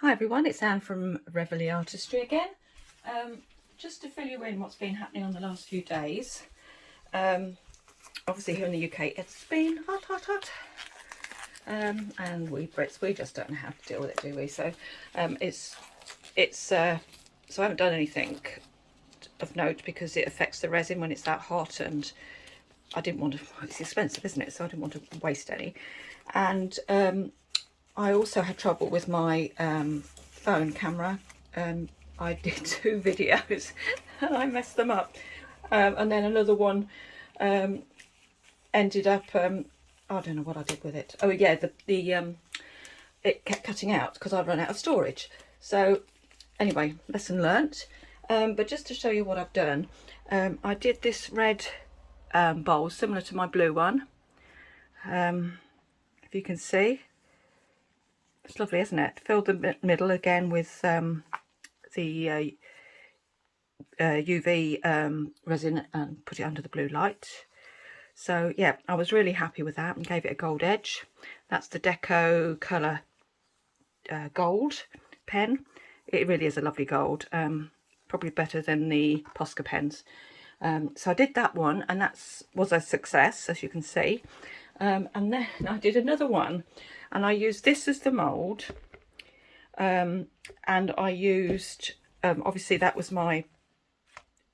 Hi everyone, it's Anne from Reveille Artistry again. Just to fill you in what's been happening on the last few days. Obviously here in the UK it's been hot. And we Brits, we just don't know how to deal with it, do we? So so I haven't done anything of note because it affects the resin when it's that hot, and I didn't want to, it's expensive, isn't it? So I didn't want to waste any. And I also had trouble with my phone camera. I did 2 videos and I messed them up. And then another one ended up, I don't know what I did with it. Oh yeah, it kept cutting out because I'd run out of storage. So anyway, lesson learnt. But just to show you what I've done, I did this red bowl similar to my blue one. If you can see. It's lovely, isn't it? Filled the middle again with the UV resin and put it under the blue light. So yeah, I was really happy with that and gave it a gold edge. That's the Deco Colour gold pen. It really is a lovely gold, probably better than the Posca pens. So I did that one, and that was a success, as you can see. And then I did another one, and I used this as the mould, and I used, obviously that was my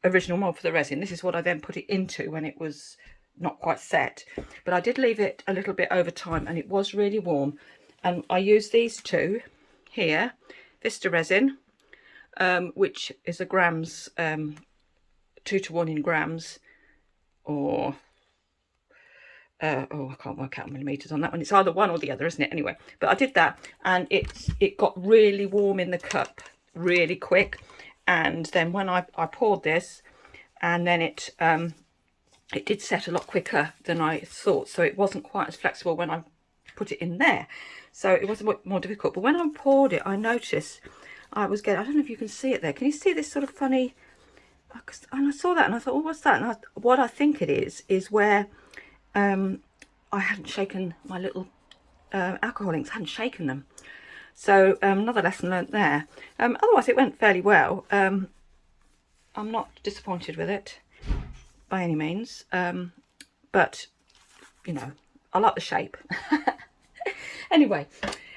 original mould for the resin. This is what I then put it into when it was not quite set, but I did leave it a little bit over time, and it was really warm. And I used these two here, Vista resin, which is a grams, 2 to 1 in grams, or oh, I can't work out millimeters on that one. It's either one or the other, isn't it? Anyway, but I did that, and it got really warm in the cup really quick. And then when I poured this, and then it did set a lot quicker than I thought, so it wasn't quite as flexible when I put it in there, so it was a bit more difficult. But when I poured it, I noticed I was getting, I don't know if you can see it there, can you see this sort of funny, and I saw that and I thought, oh, what's that? And what I think it is where I hadn't shaken my little alcohol inks, hadn't shaken them. So another lesson learnt there. Otherwise it went fairly well. I'm not disappointed with it by any means, but you know, I like the shape. Anyway,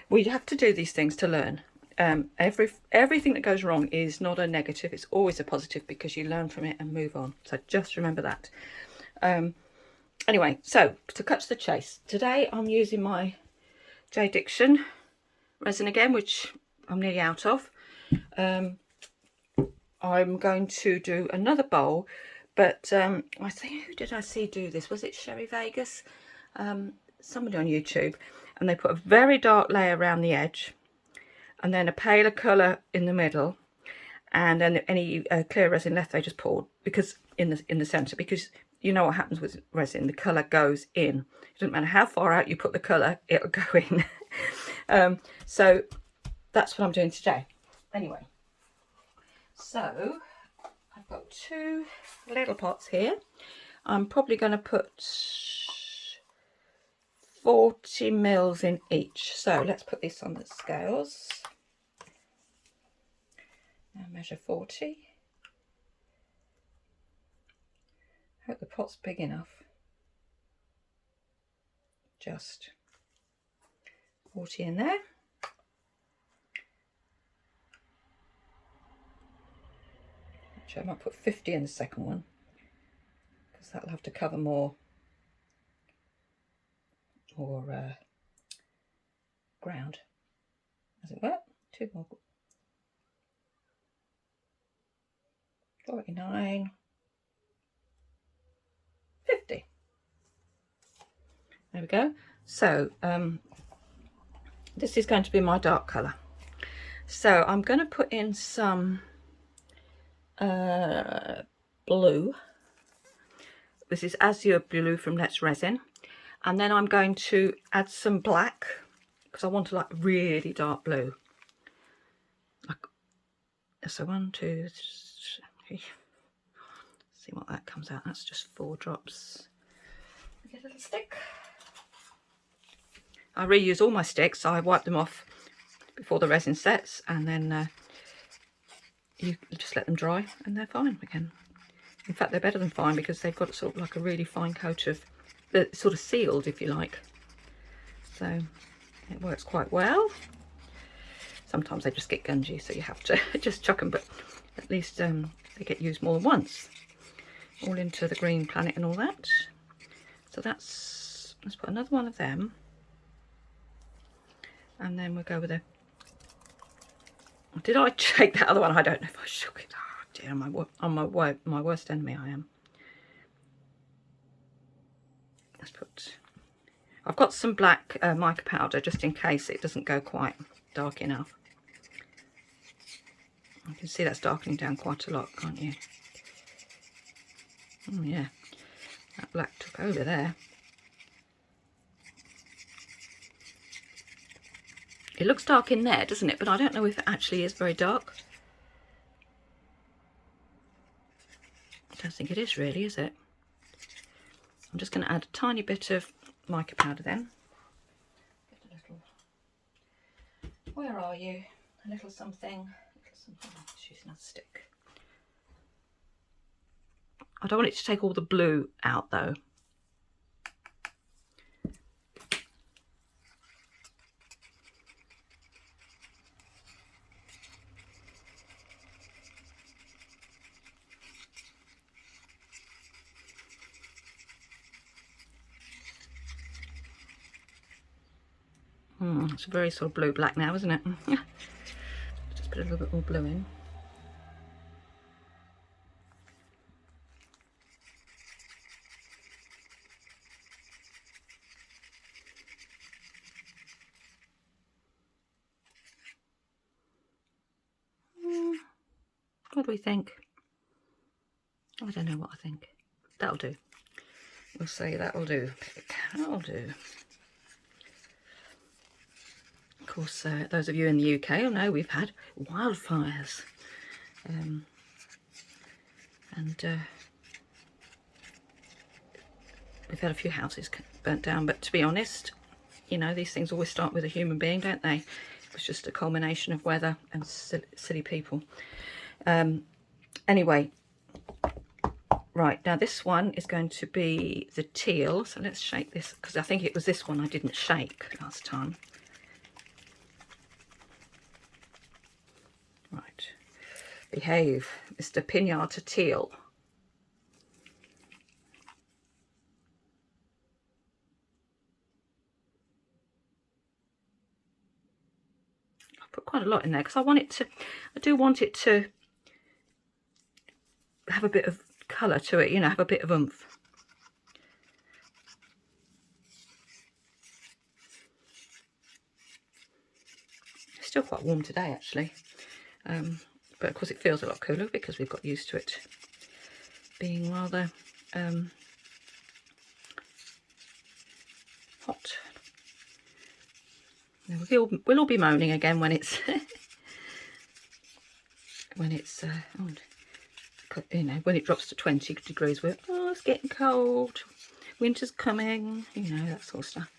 we have to do these things to learn. Everything that goes wrong is not a negative, it's always a positive, because you learn from it and move on. So just remember that. Anyway, so to cut to the chase, today I'm using my J. Dixon resin again, which I'm nearly out of. I'm going to do another bowl, but I think, who did I see do this? Was it Sherry Vegas? Somebody on YouTube, and they put a very dark layer around the edge, and then a paler colour in the middle, and then any clear resin left they just poured because in the centre, because you know what happens with resin, the colour goes in. It doesn't matter how far out you put the colour, it'll go in. So that's what I'm doing today. Anyway, so I've got 2 little pots here. I'm probably going to put 40 mils in each. So let's put this on the scales. Now measure 40. Hope the pot's big enough. Just 40 in there. Actually, I might put 50 in the second one, because that'll have to cover more ground, as it were. 2 more. 49. 50. There we go. So this is going to be my dark colour. So I'm going to put in some blue. This is Azure Blue from Let's Resin. And then I'm going to add some black, because I want like really dark blue. So 1, 2, 3. See what that comes out. That's just 4 drops. Get a little stick. I reuse all my sticks. I wipe them off before the resin sets, and then you just let them dry and they're fine again. In fact, they're better than fine because they've got sort of like a really fine coat of, sort of sealed, if you like. So it works quite well. Sometimes they just get gungy, so you have to just chuck them, but at least they get used more than once. All into the green planet and all that. So let's put another one of them. And then we'll go with a, did I shake that other one? I don't know if I shook it. Oh dear, my worst enemy I am. Let's put, I've got some black mica powder just in case it doesn't go quite dark enough. You can see that's darkening down quite a lot, can't you? Oh yeah, that black took over there. It looks dark in there, doesn't it? But I don't know if it actually is very dark. I don't think it is really, is it? I'm just going to add a tiny bit of mica powder then. Get a little, where are you? A little something. Let's use another stick. I don't want it to take all the blue out though. It's a very sort of blue-black now, isn't it? Just put a little bit more blue in. What do we think? I don't know what I think. That'll do. We'll say that'll do. That'll do. Of course, those of you in the UK will know we've had wildfires. We've had a few houses burnt down, but to be honest, you know, these things always start with a human being, don't they? It was just a culmination of weather and silly people. Anyway, right, now this one is going to be the teal, so let's shake this, because I think it was this one I didn't shake last time. Right, behave, Mr. Pinata Teal. I put quite a lot in there because I do want it to have a bit of colour to it, you know, have a bit of oomph. It's still quite warm today actually, but of course it feels a lot cooler because we've got used to it being rather hot. We'll all be moaning again when it's you know, when it drops to 20 degrees. It's getting cold, winter's coming, you know, that sort of stuff.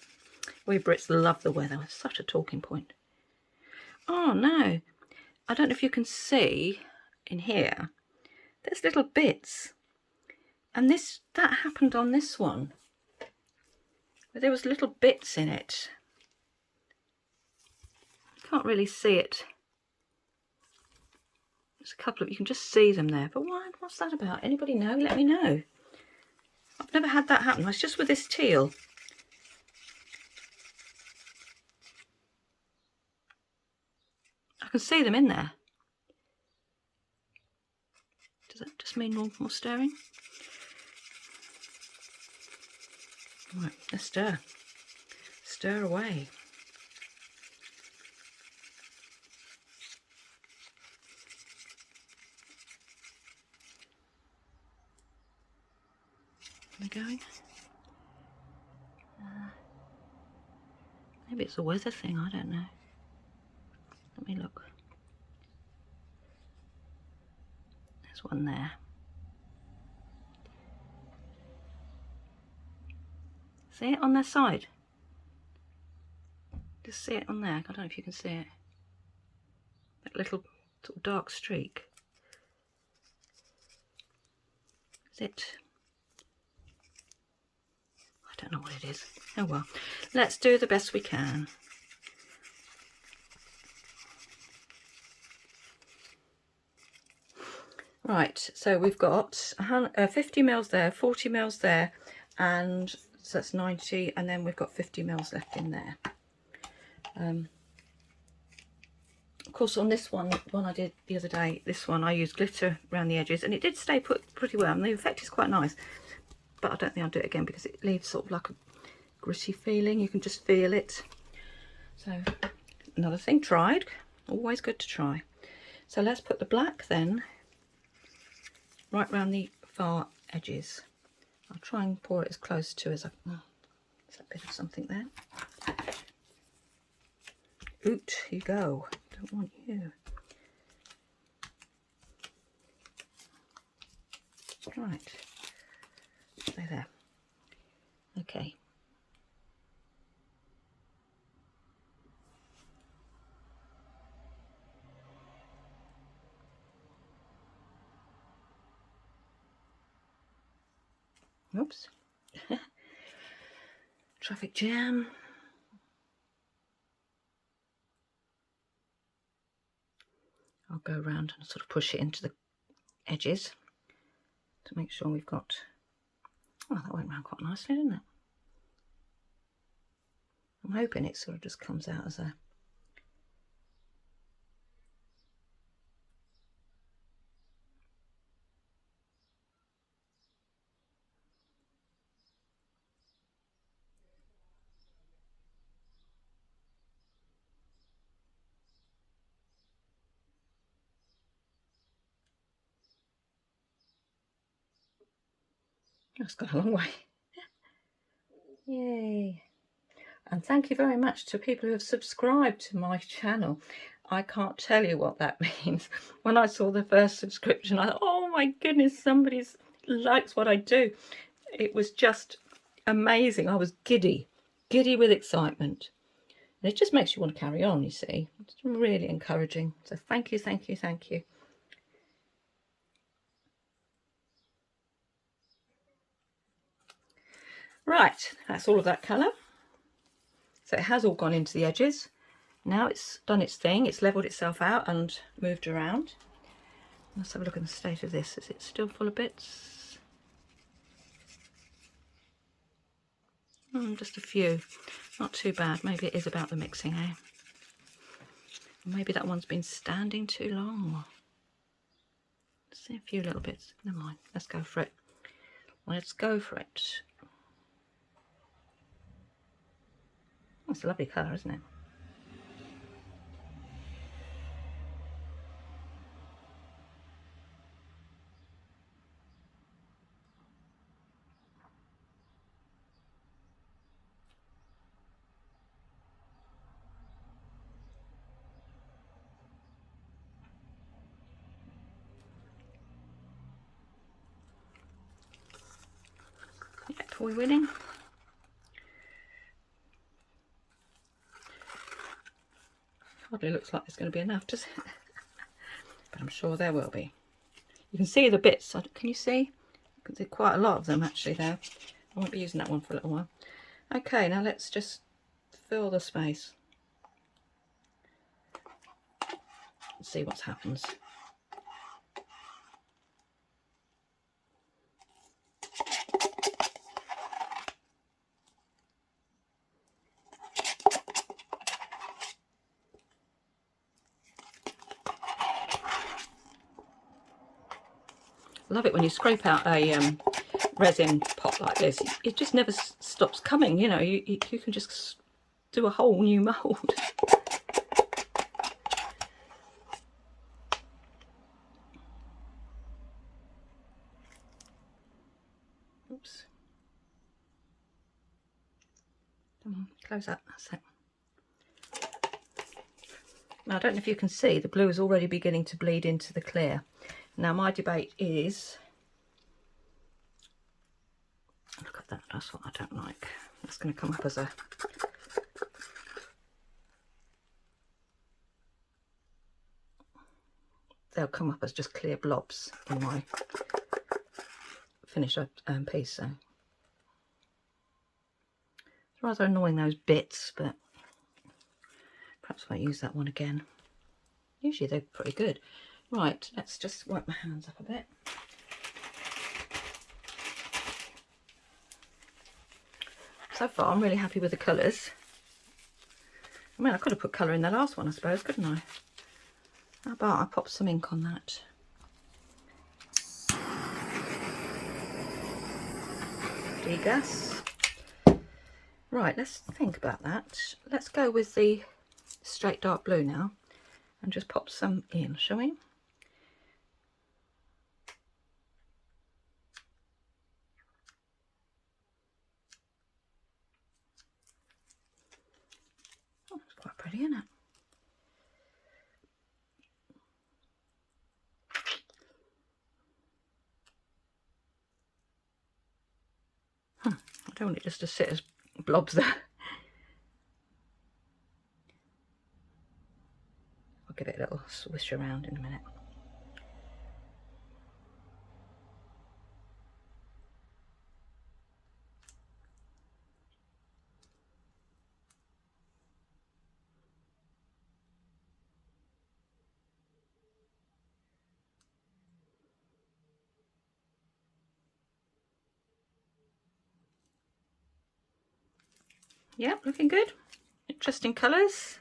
We Brits love the weather. It's such a talking point. Oh no, I don't know if you can see in here, there's little bits, and that happened on this one, but there was little bits in it. Can't really see it. There's a couple of, you can just see them there, but what's that about? Anybody know? Let me know. I've never had that happen. It's just with this teal. I can see them in there. Does that just mean more stirring? Right, let's stir. Stir away. We're going. Maybe it's a weather thing, I don't know. Let me look. There's one there. See it on their side? Just see it on there. I don't know if you can see it. little sort of dark streak. Is it? I don't know what it is. Oh well, let's do the best we can. Right, so we've got 50 mils there, 40 mils there, and so that's 90, and then we've got 50 mils left in there. Of course, on this one I did the other day, this one I used glitter around the edges, and it did stay put pretty well, and the effect is quite nice. But I don't think I'll do it again because it leaves sort of like a gritty feeling. You can just feel it. So another thing tried, always good to try. So let's put the black then right round the far edges. I'll try and pour it as close to as I can. Oh, there's a bit of something there. Oot, you go. Don't want you. Right. Stay there. Okay. Oops. Traffic jam. I'll go around and sort of push it into the edges to make sure we've got... Oh, that went round quite nicely, didn't it? I'm hoping it sort of just comes out as a... It's got a long way. Yay. And thank you very much to people who have subscribed to my channel. I can't tell you what that means. When I saw the first subscription, I thought, oh my goodness, somebody likes what I do. It was just amazing. I was giddy with excitement. And it just makes you want to carry on, you see. It's really encouraging. So thank you, thank you, thank you. Right, that's all of that colour. So it has all gone into the edges. Now it's done its thing, it's levelled itself out and moved around. Let's have a look at the state of this. Is it still full of bits? Just a few. Not too bad. Maybe it is about the mixing, eh? Maybe that one's been standing too long. Let's see a few little bits. Never mind. Let's go for it. Let's go for it. Oh, it's a lovely colour, isn't it? Yep, are we winning? Hardly looks like there's going to be enough, does it? But I'm sure there will be. You can see the bits. Can you see? You can see quite a lot of them actually there. I won't be using that one for a little while. Okay, now let's just fill the space. Let's see what happens. I love it when you scrape out a resin pot like this. It just never stops coming, you know. You can just do a whole new mould. Oops. Come on, close up. That's it. Now, I don't know if you can see, the blue is already beginning to bleed into the clear. Now, my debate is... Look at that, that's what I don't like. That's going to come up as a... they'll come up as just clear blobs in my finished piece. So it's rather annoying, those bits, but perhaps I won't use that one again. Usually they're pretty good. Right, let's just wipe my hands up a bit. So far, I'm really happy with the colours. I mean, I could have put colour in the last one, I suppose, couldn't I? How about I pop some ink on that? Degas. Right, let's think about that. Let's go with the straight dark blue now and just pop some in, shall we? Oh, it's quite pretty, isn't it? I don't want it just to sit as blobs there. I'll give it a little swish around in a minute. Yep, looking good. Interesting colours.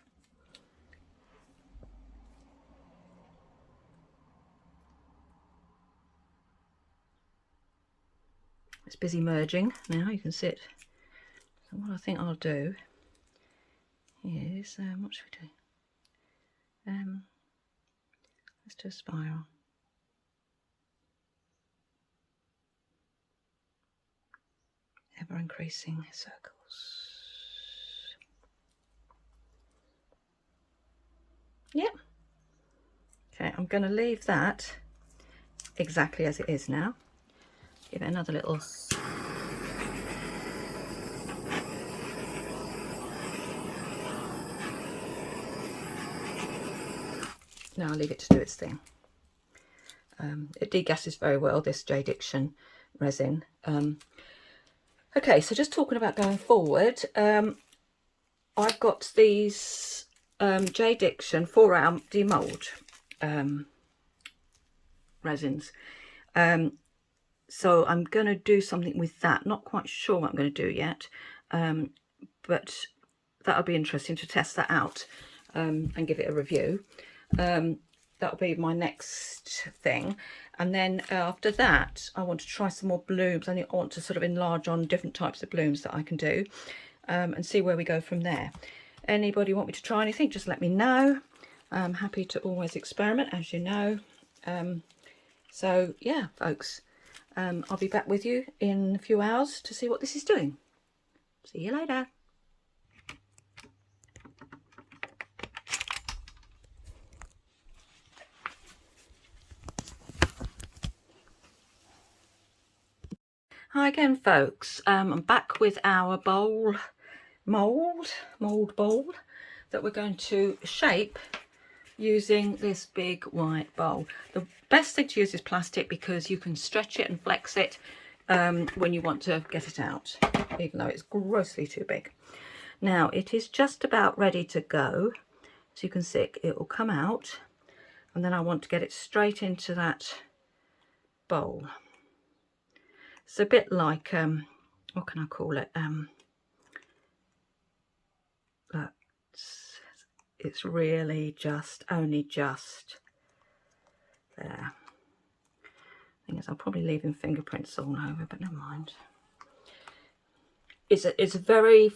It's busy merging now, you can see it. So what I think I'll do is, what should we do? Let's do a spiral. Ever increasing circles. Yep. Okay, I'm going to leave that exactly as it is now. Give it another little. Now I'll leave it to do its thing. It degasses very well, this J. Diction resin. Okay, so just talking about going forward, I've got these J. Diction 4-hour demold resins. So I'm going to do something with that. Not quite sure what I'm going to do yet, but that'll be interesting to test that out and give it a review. That'll be my next thing. And then after that, I want to try some more blooms. I want to sort of enlarge on different types of blooms that I can do and see where we go from there. Anybody want me to try anything, just let me know. I'm happy to always experiment, as you know. So yeah, folks, I'll be back with you in a few hours to see what this is doing. See you later. Hi again, folks. I'm back with our mould bowl that we're going to shape using this big white bowl. The best thing to use is plastic because you can stretch it and flex it when you want to get it out, even though it's grossly too big. Now it is just about ready to go. As you can see, it will come out, and then I want to get it straight into that bowl. It's a bit like, what can I call it? It's really just, only just there. Thing is, I'll probably leave him fingerprints all over, but never mind. It's a very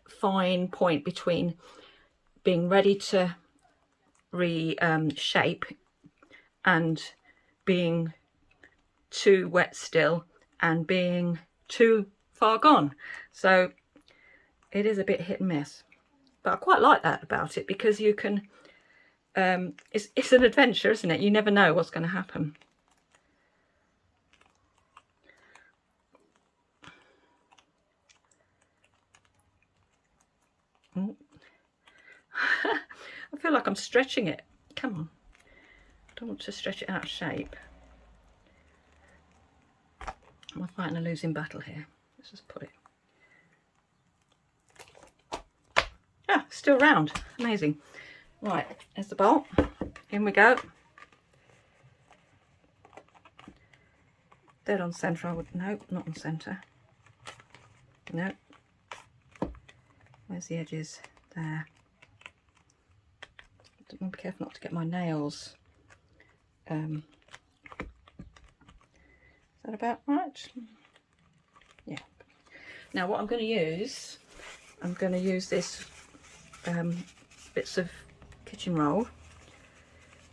fine point between being ready to reshape and being too wet still and being too far gone. So it is a bit hit and miss, but I quite like that about it because you can it's an adventure, isn't it? You never know what's going to happen. I feel like I'm stretching it. Come on, don't want to stretch it out of shape. Am I fighting a losing battle here? Let's just put it. Ah, still round. Amazing. Right, there's the bolt. In we go. Dead on centre, I would. Nope, not on centre. Nope. Where's the edges? There. I want to be careful not to get my nails. Is that about right? Yeah. Now what I'm going to use this bits of kitchen roll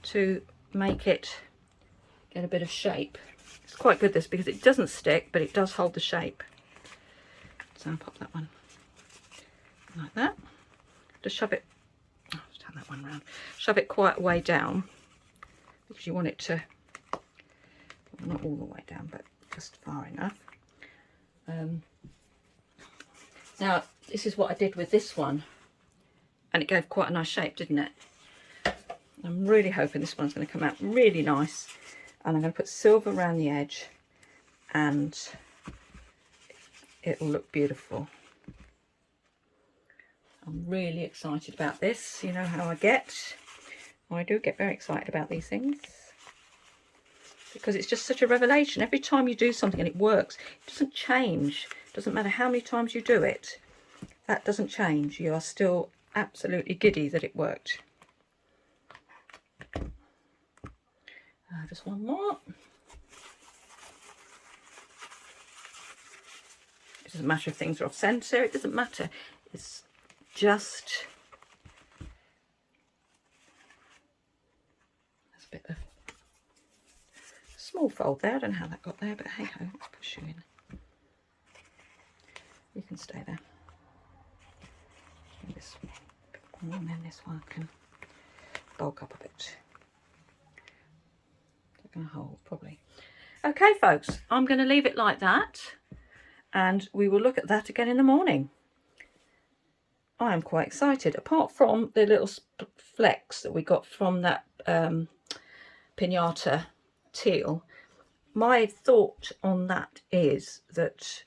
to make it get a bit of shape. It's quite good this, because it doesn't stick, but it does hold the shape. So I'll pop that one like that. Just shove it, turn that one around. Shove it quite a way down, because you want it to, well, not all the way down, but just far enough. Now this is what I did with this one, and it gave quite a nice shape, didn't it? I'm really hoping this one's going to come out really nice, and I'm going to put silver around the edge and it will look beautiful. I'm really excited about this. You know how I get. I do get very excited about these things, because it's just such a revelation. Every time you do something and it works, it doesn't change. It doesn't matter how many times you do it. That doesn't change. You are still absolutely giddy that it worked. Just one more. It doesn't matter if things are off centre. It doesn't matter. It's just there's a bit of small fold there. I don't know how that got there, but hey ho, let's push you in. You can stay there. This one, and then this one can bulk up a bit. Going to hold probably. Okay folks, I'm going to leave it like that, and we will look at that again in the morning. I am quite excited. Apart from the little flecks that we got from that pinata teal, my thought on that is that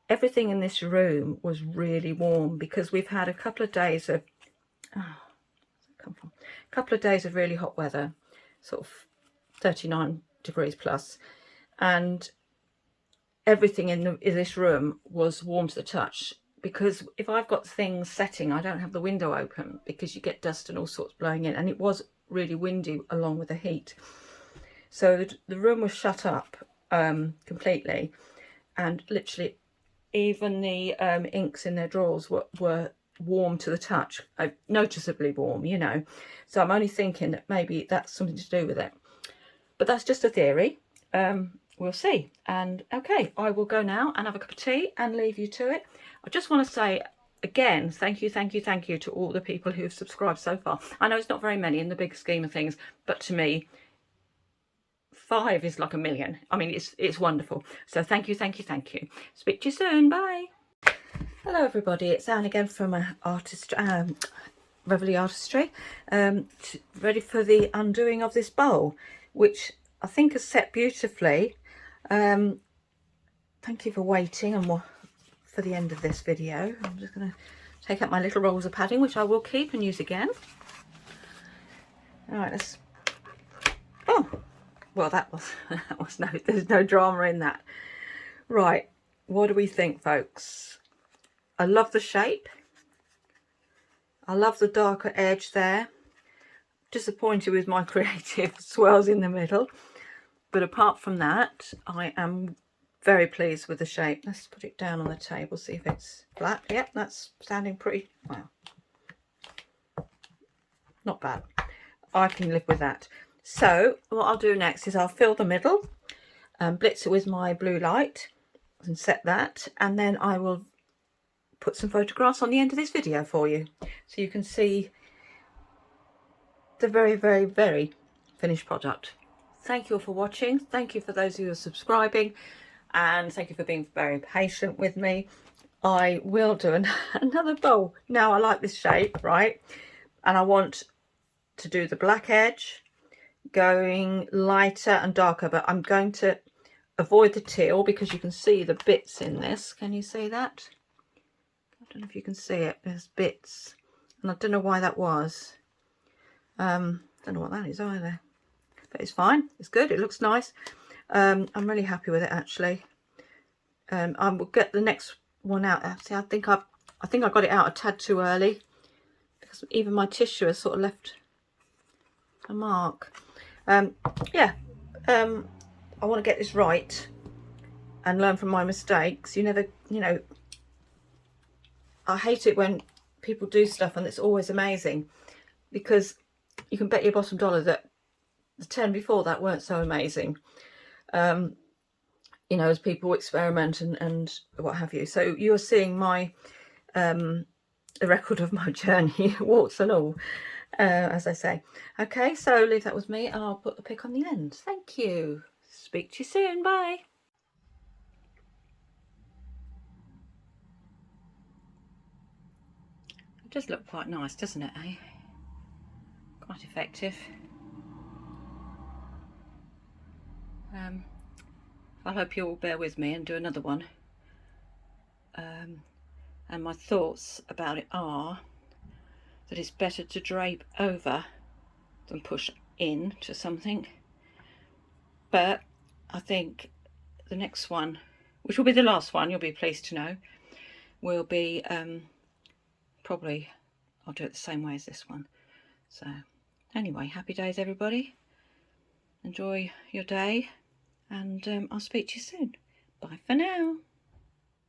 everything in this room was really warm, because we've had a couple of days of a couple of days of really hot weather, sort of 39 degrees plus, and everything in this room was warm to the touch. Because if I've got things setting, I don't have the window open, because you get dust and all sorts blowing in, and it was really windy along with the heat. So the room was shut up completely, and literally even the inks in their drawers were warm to the touch, noticeably warm, you know. So I'm only thinking that maybe that's something to do with it. But that's just a theory. We'll see. And okay, I will go now and have a cup of tea and leave you to it. I just want to say again, thank you to all the people who've subscribed so far. I know it's not very many in the big scheme of things, but to me, 5 is like a million. I mean, it's wonderful. So thank you. Speak to you soon. Bye. Hello everybody, it's Anne again from Reveille Artistry, ready for the undoing of this bowl, which I think is set beautifully. Thank you for waiting and for the end of this video. I'm just going to take out my little rolls of padding, which I will keep and use again. All right, let's. Oh, well, that was there's no drama in that. Right, what do we think, folks? I love the shape. I love the darker edge there. Disappointed with my creative swirls in the middle, but apart from that, I am very pleased with the shape. Let's put it down on the table, see if it's flat. Yep, that's standing pretty well. Not bad. I can live with that. So what I'll do next is I'll fill the middle, blitz it with my blue light and set that, and then I will put some photographs on the end of this video for you, so you can see the very finished product. Thank you all for watching. Thank you for those who are subscribing, and thank you for being very patient with me. I will do another bowl. Now I like this shape, right? And I want to do the black edge, going lighter and darker, but I'm going to avoid the teal because you can see the bits in this. Can you see that? I don't know if you can see it. There's bits, and I don't know why that was. Don't know what that is either, but it's fine. It's good. It looks nice. I'm really happy with it actually. I will get the next one out. See, I think I got it out a tad too early because even my tissue has sort of left a mark. Yeah. I want to get this right and learn from my mistakes. You never, you know, I hate it when people do stuff and it's always amazing, because you can bet your bottom dollar that the 10 before that weren't so amazing. You know, as people experiment and what have you. So you're seeing my a record of my journey, warts and all, as I say. Okay, so leave that with me and I'll put the pick on the end. Thank you. Speak to you soon. Bye. It does look quite nice, doesn't it, eh? Quite effective. I hope you'll bear with me and do another one. And my thoughts about it are that it's better to drape over than push in to something. But I think the next one, which will be the last one, you'll be pleased to know, will be probably, I'll do it the same way as this one. So anyway, happy days everybody. Enjoy your day, and I'll speak to you soon. Bye for now.